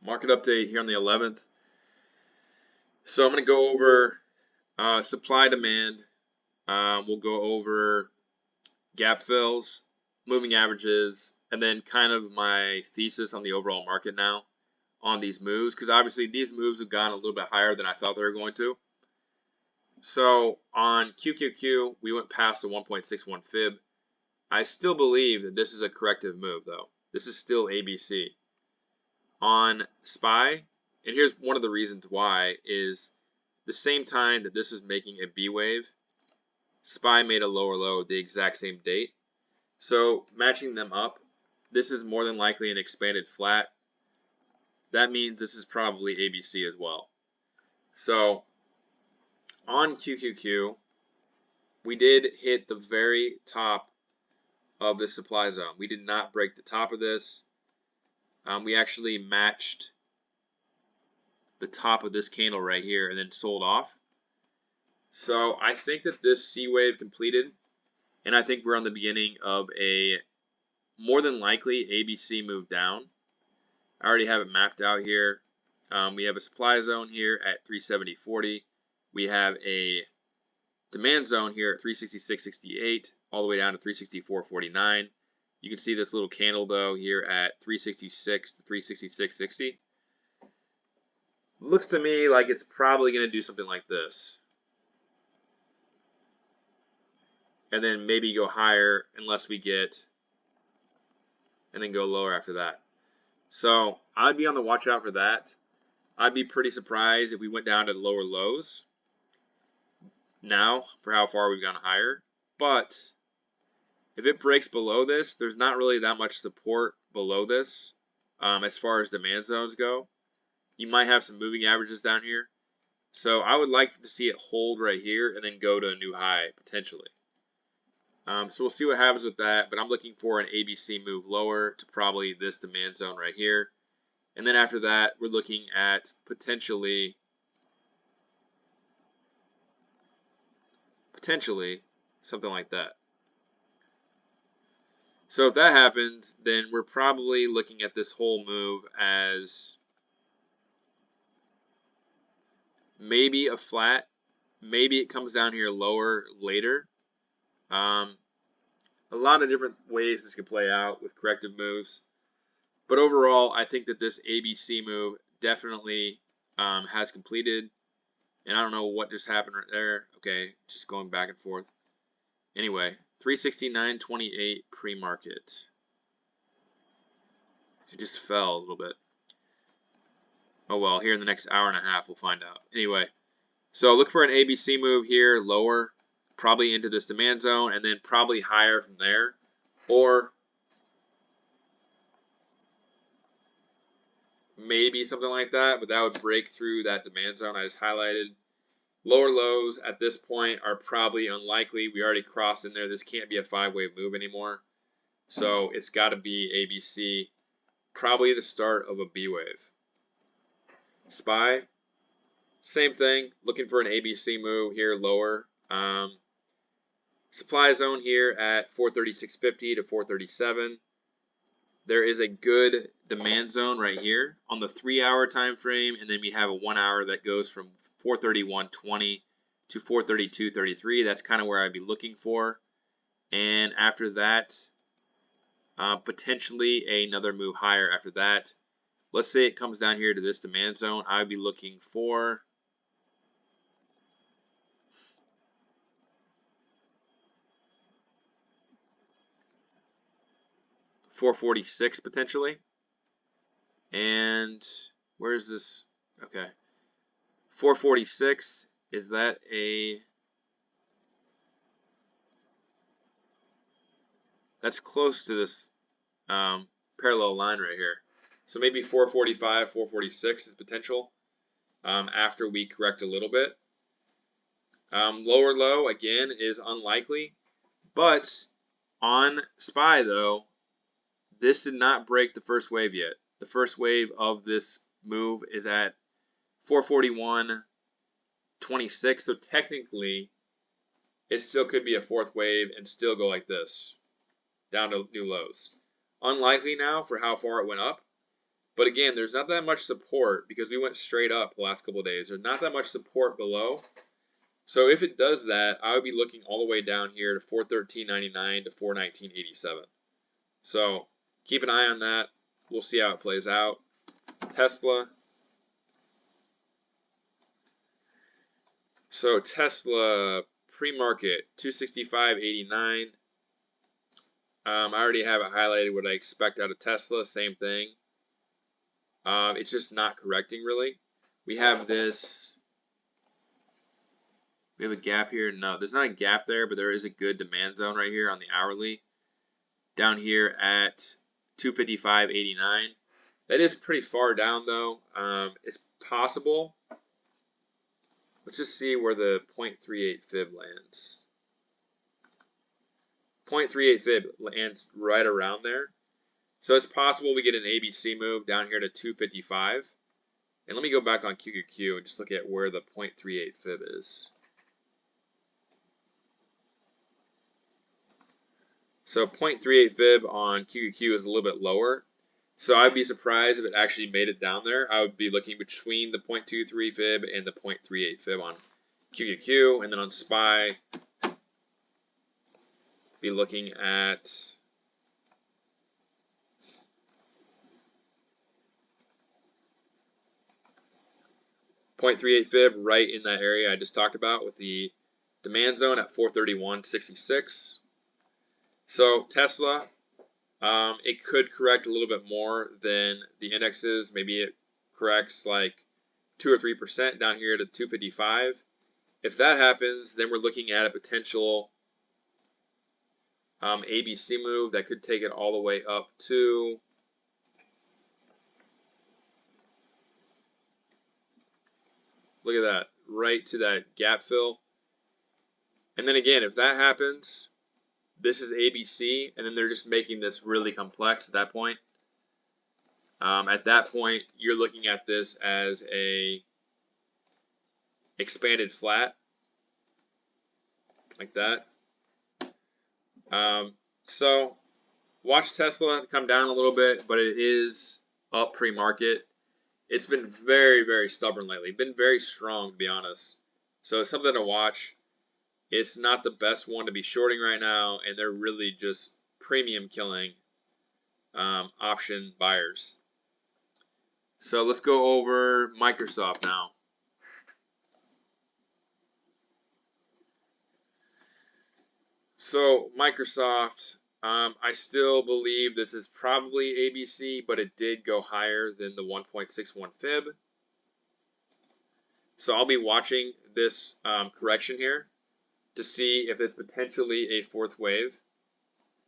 Market update here on the 11th. So I'm going to go over supply demand. We'll go over gap fills, moving averages, and then kind of my thesis on the overall market now on these moves, because obviously these moves have gone a little bit higher than I thought they were going to. So on QQQ, we went past the 1.61 fib. I still believe that this is a corrective move, though. This is still ABC. On SPY, and here's one of the reasons why, is the same time that this is making a B wave, SPY made a lower low the exact same date. So matching them up, this is more than likely an expanded flat. That means this is probably ABC as well. So on QQQ, we did hit the very top of the supply zone. We did not break the top of this. We actually matched the top of this candle right here and then sold off. So I think that this C wave completed, and I think we're on the beginning of a more than likely ABC move down. I already have it mapped out here. We have a supply zone here at 370.40. We have a demand zone here at 366.68 all the way down to 364.49. You can see this little candle though here at 366 to 366.60. Looks to me like it's probably going to do something like this. And then maybe go higher unless we get, and then go lower after that. So I'd be on the watch out for that. I'd be pretty surprised if we went down to lower lows now for how far we've gone higher. But if it breaks below this, there's not really that much support below this as far as demand zones go. You might have some moving averages down here. So I would like to see it hold right here and then go to a new high potentially. So we'll see what happens with that, but I'm looking for an ABC move lower to probably this demand zone right here. And then after that, we're looking at potentially something like that. So if that happens, then we're probably looking at this whole move as maybe a flat. Maybe it comes down here lower later. A lot of different ways this could play out with corrective moves. But overall, I think that this ABC move definitely has completed. And I don't know what just happened right there. Okay, just going back and forth. Anyway, 369.28 pre-market. It just fell a little bit. Oh well, here in the next hour and a half we'll find out. Anyway, so look for an ABC move here, lower, probably into this demand zone, and then probably higher from there. Or maybe something like that, but that would break through that demand zone I just highlighted. Lower lows at this point are probably unlikely. We already crossed in there. This can't be a 5-wave move anymore. So it's got to be ABC, probably the start of a B wave. SPY, same thing. Looking for an ABC move here lower. Supply zone here at 436.50 to 437. There is a good demand zone right here on the 3-hour time frame, and then we have a 1 hour that goes from 431.20 to 432.33. That's kind of where I'd be looking for. And after that, potentially another move higher after that. Let's say it comes down here to this demand zone. I would be looking for $446 potentially. And where's this? Okay. 446, is that a, that's close to this parallel line right here. So maybe 445, 446 is potential after we correct a little bit. Lower low, again, is unlikely. But on SPY, though, this did not break the first wave yet. The first wave of this move is at 441.26. So technically, it still could be a fourth wave and still go like this, down to new lows. Unlikely now for how far it went up. But again, there's not that much support because we went straight up the last couple of days. There's not that much support below. So if it does that, I would be looking all the way down here to 413.99 to 419.87. So keep an eye on that. We'll see how it plays out. Tesla. So Tesla pre-market 265.89. I already have it highlighted what I expect out of Tesla. Same thing. It's just not correcting really. We have this. We have a gap here. No, there's not a gap there, but there is a good demand zone right here on the hourly. Down here at 255.89. That is pretty far down though. It's possible. Let's just see where the 0.38 fib lands. 0.38 fib lands right around there. So it's possible we get an ABC move down here to 255. And let me go back on QQQ and just look at where the 0.38 fib is. So 0.38 fib on QQQ is a little bit lower. So I'd be surprised if it actually made it down there. I would be looking between the 0.23 fib and the 0.38 fib on QQQ. And then on SPY, be looking at .38 fib right in that area I just talked about with the demand zone at 431.66. So Tesla, it could correct a little bit more than the indexes. Maybe it corrects like 2 or 3% down here to 255. If that happens, then we're looking at a potential ABC move that could take it all the way up to look at that, right to that gap fill. And then again, if that happens, this is ABC, and then they're just making this really complex at that point. At that point, you're looking at this as a expanded flat, like that. So watch Tesla come down a little bit, but it is up pre-market. It's been very, very stubborn lately. Been very strong, to be honest. So it's something to watch. It's not the best one to be shorting right now, and they're really just premium killing option buyers. So let's go over Microsoft now. So Microsoft, I still believe this is probably ABC, but it did go higher than the 1.61 fib. So I'll be watching this correction here to see if it's potentially a fourth wave.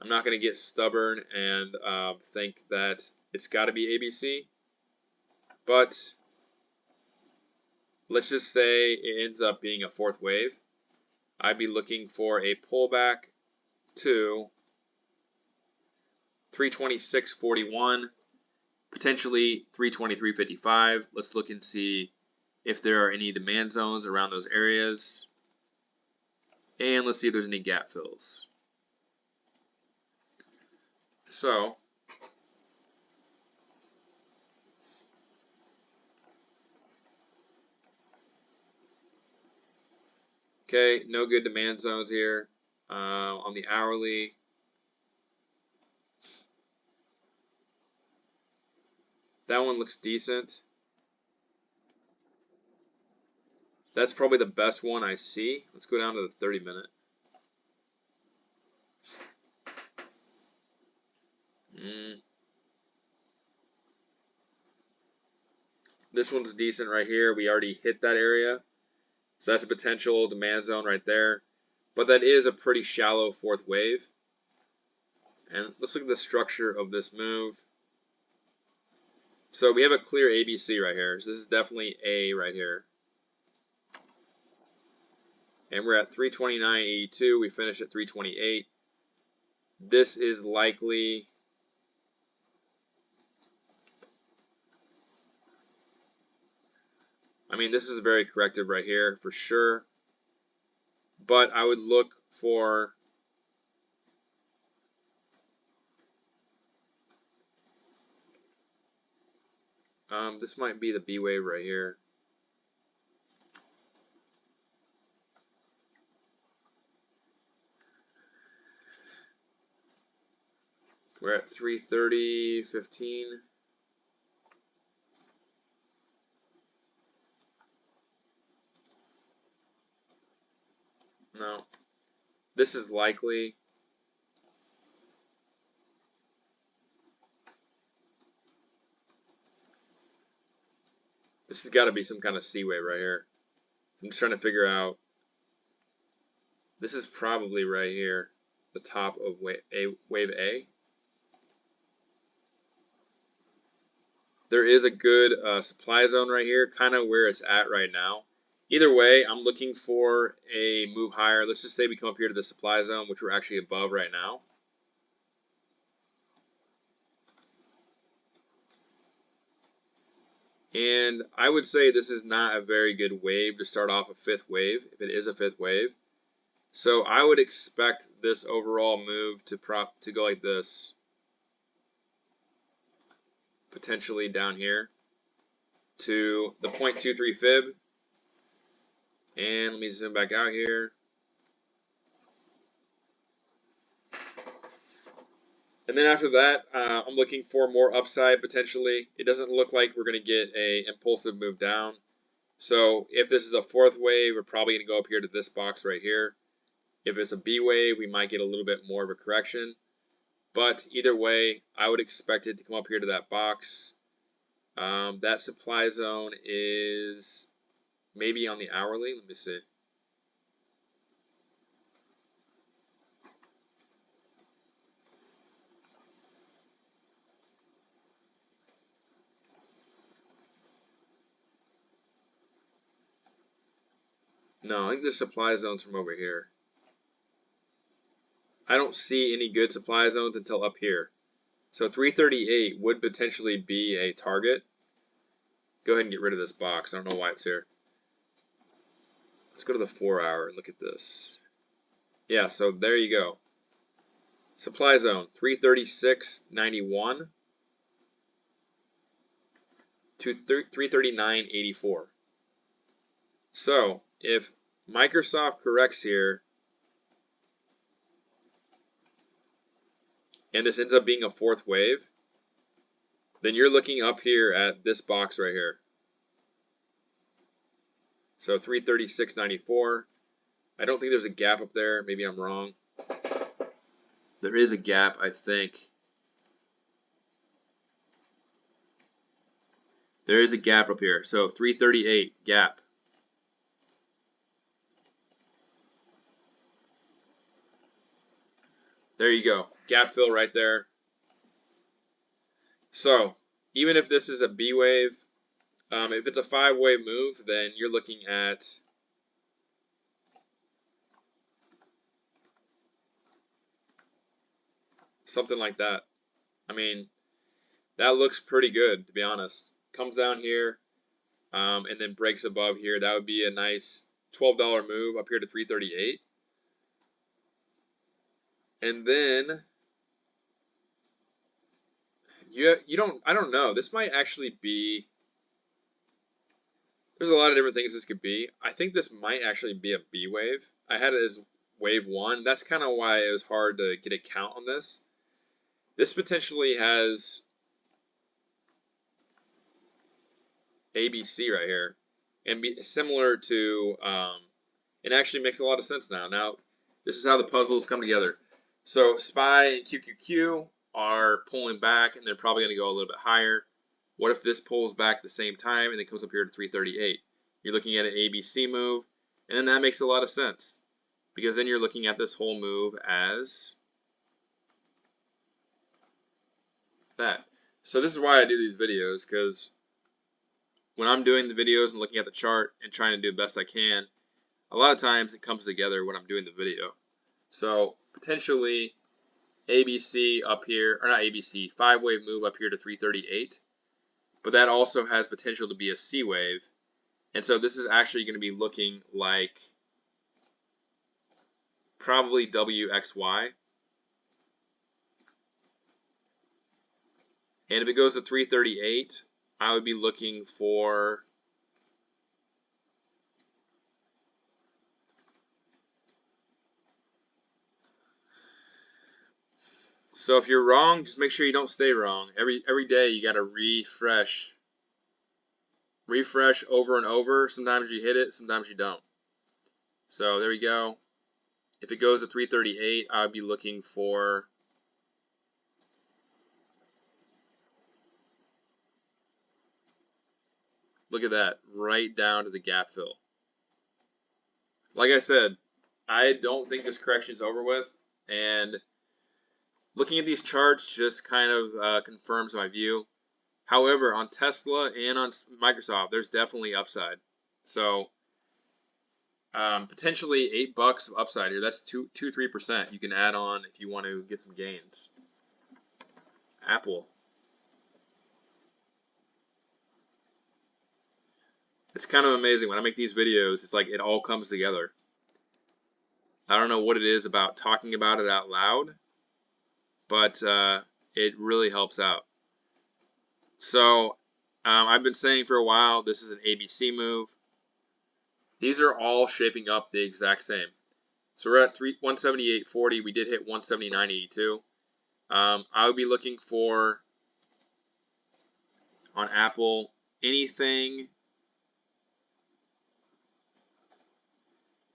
I'm not going to get stubborn and think that it's got to be ABC, but let's just say it ends up being a fourth wave. I'd be looking for a pullback to 326.41, potentially 323.55. Let's look and see if there are any demand zones around those areas. And let's see if there's any gap fills. So, okay, no good demand zones here. On the hourly, that one looks decent. That's probably the best one I see. Let's go down to the 30-minute. This one's decent right here. We already hit that area. So that's a potential demand zone right there. But that is a pretty shallow fourth wave. And let's look at the structure of this move. So we have a clear ABC right here. So this is definitely A right here. And we're at 329.82. We finish at 328. This is likely this is very corrective right here for sure. But I would look for This might be the B wave right here. We're at 330.15. No, this is likely. This has got to be some kind of C wave right here. I'm just trying to figure out. This is probably right here, the top of wave A. There is a good supply zone right here, kind of where it's at right now. Either way, I'm looking for a move higher. Let's just say we come up here to the supply zone, which we're actually above right now. And I would say this is not a very good wave to start off a fifth wave, if it is a fifth wave. So I would expect this overall move to go like this, potentially down here to the 0.23 fib. And let me zoom back out here. And then after that, I'm looking for more upside potentially. It doesn't look like we're going to get an impulsive move down. So if this is a fourth wave, we're probably going to go up here to this box right here. If it's a B wave, we might get a little bit more of a correction. But either way, I would expect it to come up here to that box. That supply zone is maybe on the hourly. Let me see. No, I think the supply zone's from over here. I don't see any good supply zones until up here. So 338 would potentially be a target. Go ahead and get rid of this box. I don't know why it's here. Let's go to the 4 hour and look at this. Yeah, so there you go. Supply zone 336.91 to 339.84. So if Microsoft corrects here and this ends up being a fourth wave, then you're looking up here at this box right here. So 336.94. I don't think there's a gap up there. Maybe I'm wrong. There is a gap, I think. There is a gap up here. So 338 gap. There you go. Gap fill right there. So even if this is a B wave, if it's a 5-wave move, then you're looking at something like that. I mean, that looks pretty good, to be honest. Comes down here and then breaks above here. That would be a nice $12 move up here to 338. And then I don't know. This might actually be, there's a lot of different things this could be. I think this might actually be a B wave. I had it as wave 1. That's kind of why it was hard to get a count on this. This potentially has ABC right here, and be similar to, it actually makes a lot of sense now. Now, this is how the puzzles come together. So SPY and QQQ are pulling back, and they're probably going to go a little bit higher. What if this pulls back at the same time and it comes up here to 338? You're looking at an ABC move, and then that makes a lot of sense, because then you're looking at this whole move as that. So this is why I do these videos, because when I'm doing the videos and looking at the chart and trying to do the best I can, a lot of times it comes together when I'm doing the video. So potentially ABC up here, or not ABC, 5-wave move up here to 338. But that also has potential to be a C wave. And so this is actually going to be looking like probably WXY. And if it goes to 338, I would be looking for so if you're wrong, just make sure you don't stay wrong. Every day you got to refresh over and over. Sometimes you hit it, sometimes you don't. So there we go. If it goes to 338, I would be looking for look at that, right down to the gap fill. Like I said, I don't think this correction is over with, and looking at these charts just kind of confirms my view. However, on Tesla and on Microsoft, there's definitely upside. So potentially $8 of upside here. That's 3% you can add on if you want to get some gains. Apple. It's kind of amazing when I make these videos. It's like it all comes together. I don't know what it is about talking about it out loud, but it really helps out. So I've been saying for a while this is an ABC move. These are all shaping up the exact same. So we're at 178.40. We did hit 179.82. I would be looking for on Apple anything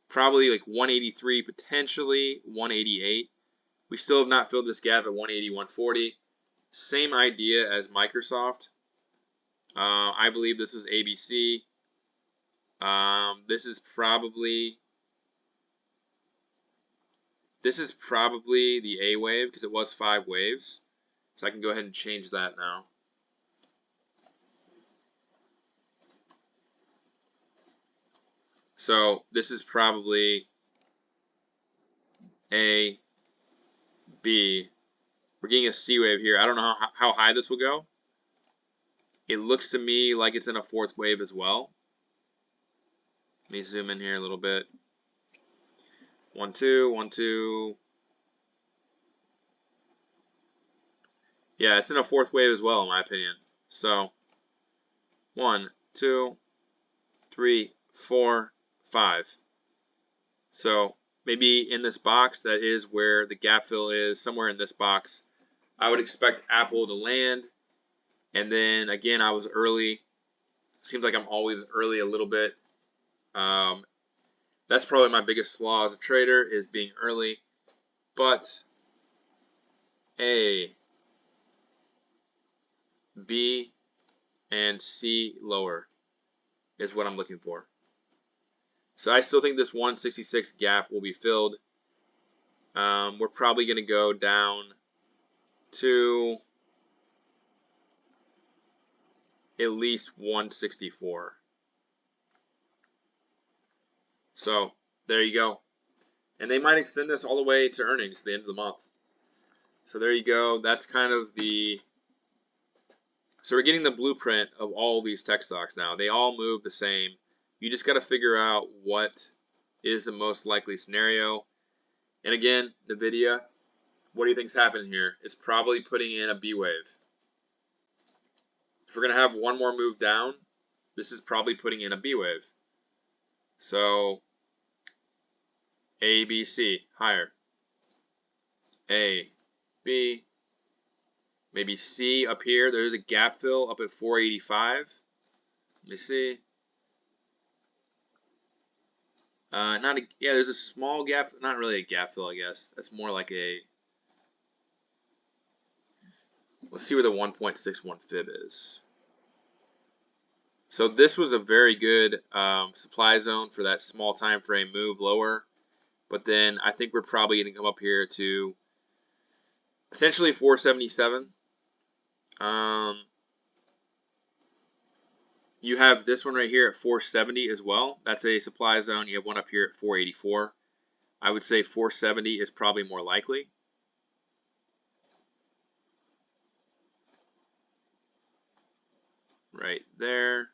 probably like 183, potentially 188. We still have not filled this gap at 180, 140. Same idea as Microsoft. I believe this is ABC. This is probably the A wave because it was 5 waves. So I can go ahead and change that now. So this is probably A, B. We're getting a C wave here. I don't know how high this will go. It looks to me like it's in a 4th wave as well. Let me zoom in here a little bit. 1, 2, 1, 2. Yeah, it's in a 4th wave as well, in my opinion. So 1, 2, 3, 4, 5. So maybe in this box, that is where the gap fill is, somewhere in this box. I would expect Apple to land. And then again, I was early. Seems like I'm always early a little bit. That's probably my biggest flaw as a trader, is being early. But A, B, and C lower is what I'm looking for. So I still think this 166 gap will be filled. We're probably going to go down to at least 164. So there you go. And they might extend this all the way to earnings at the end of the month. So there you go. That's kind of the... So we're getting the blueprint of all these tech stocks now. They all move the same. You just got to figure out what is the most likely scenario. And again, NVIDIA, what do you think's happening here? It's probably putting in a B wave. If we're going to have one more move down, this is probably putting in a B wave. So A, B, C, higher. A, B, maybe C up here. There's a gap fill up at 485. Let me see. Yeah, there's a small gap, not really a gap fill, I guess. That's more like a, let's see where the 1.61 fib is. So this was a very good supply zone for that small time frame move lower. But then I think we're probably going to come up here to potentially 477. You have this one right here at 470 as well. That's a supply zone. You have one up here at 484. I would say 470 is probably more likely. Right there.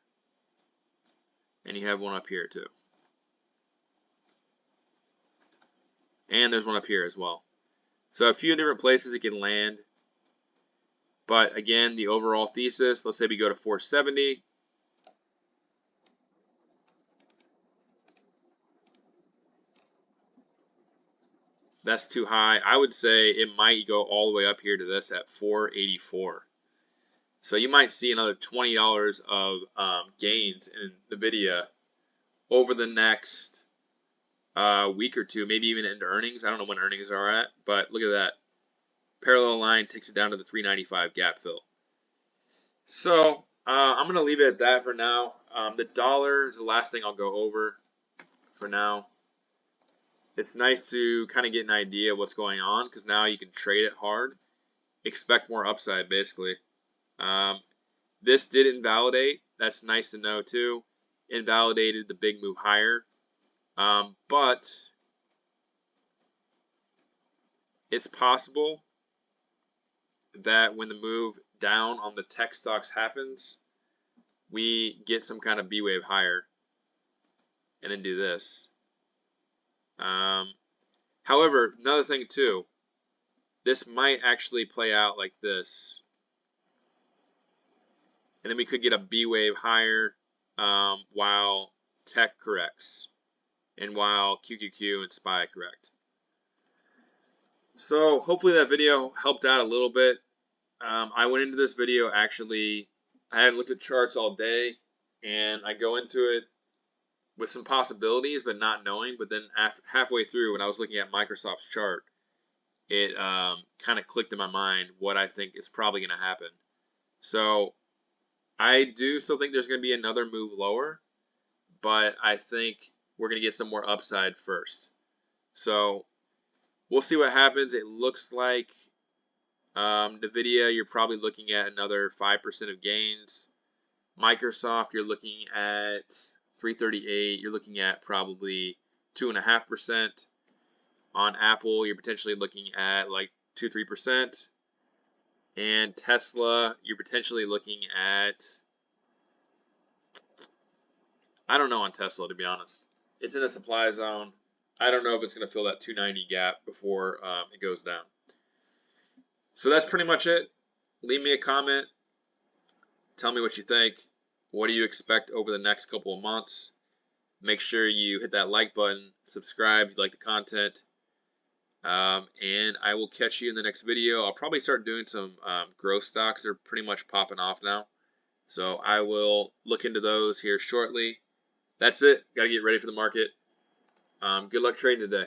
And you have one up here too. And there's one up here as well. So a few different places it can land. But again, the overall thesis, let's say we go to 470. That's too high. I would say it might go all the way up here to this at 484. So you might see another $20 of gains in NVIDIA over the next week or two, maybe even into earnings. I don't know when earnings are at, but look at that. Parallel line takes it down to the 395 gap fill. So I'm going to leave it at that for now. The dollar is the last thing I'll go over for now. It's nice to kind of get an idea of what's going on because now you can trade it hard. Expect more upside, basically. This did invalidate. That's nice to know, too. Invalidated the big move higher. But it's possible that when the move down on the tech stocks happens, we get some kind of B wave higher and then do this. However, another thing too, this might actually play out like this. And then we could get a B wave higher while tech corrects and while QQQ and SPY correct. So hopefully that video helped out a little bit. I went into this video actually, I hadn't looked at charts all day, and I go into it with some possibilities but not knowing. But then halfway through when I was looking at Microsoft's chart, it kind of clicked in my mind what I think is probably going to happen. So I do still think there's going to be another move lower, but I think we're going to get some more upside first. So we'll see what happens. It looks like NVIDIA, you're probably looking at another 5% of gains. Microsoft, you're looking at 338. You're looking at probably 2.5%. On Apple, you're potentially looking at like 2-3%. And Tesla, you're potentially looking at, I don't know on Tesla, to be honest. It's in a supply zone. I don't know if it's going to fill that 290 gap before it goes down. So that's pretty much it. Leave me a comment. Tell me what you think. What do you expect over the next couple of months? Make sure you hit that like button, subscribe if you like the content, and I will catch you in the next video. I'll probably start doing some growth stocks. They're pretty much popping off now. So I will look into those here shortly. That's it. Got to get ready for the market. Good luck trading today.